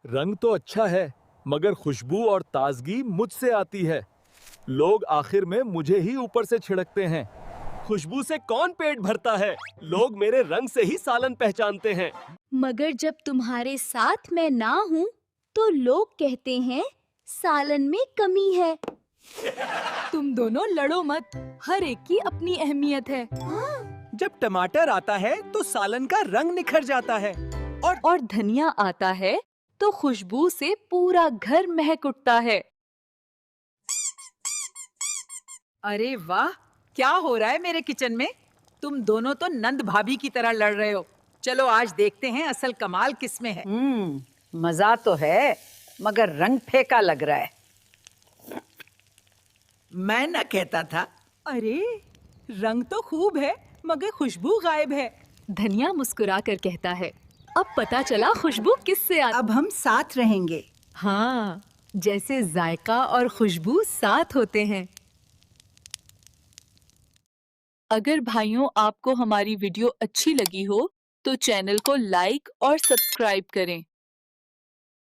रंग तो अच्छा है, मगर खुशबू और ताजगी मुझसे आती है। लोग आखिर में मुझे ही ऊपर से छिड़कते हैं। खुशबू से कौन पेट भरता है? लोग मेरे रंग से ही सालन पहचानते हैं। मगर जब तुम्हारे साथ मैं ना हूँ तो लोग कहते हैं सालन में कमी है। तुम दोनों लड़ो मत, हर एक की अपनी अहमियत है। जब टमाटर आता है तो सालन का रंग निखर जाता है, और धनिया आता है तो खुशबू से पूरा घर महक उठता है। अरे वाह, क्या हो रहा है मेरे किचन में? तुम दोनों तो नंद भाभी की तरह लड़ रहे हो। चलो आज देखते हैं असल कमाल किस में है। मजा तो है, मगर रंग फीका लग रहा है। मैं न कहता था। अरे रंग तो खूब है, मगर खुशबू गायब है। धनिया मुस्कुरा कर कहता है, अब पता चला खुशबू किससे आती। अब हम साथ रहेंगे। हाँ, जैसे जायका और खुशबू साथ होते हैं। अगर भाइयों आपको हमारी वीडियो अच्छी लगी हो तो चैनल को लाइक और सब्सक्राइब करें।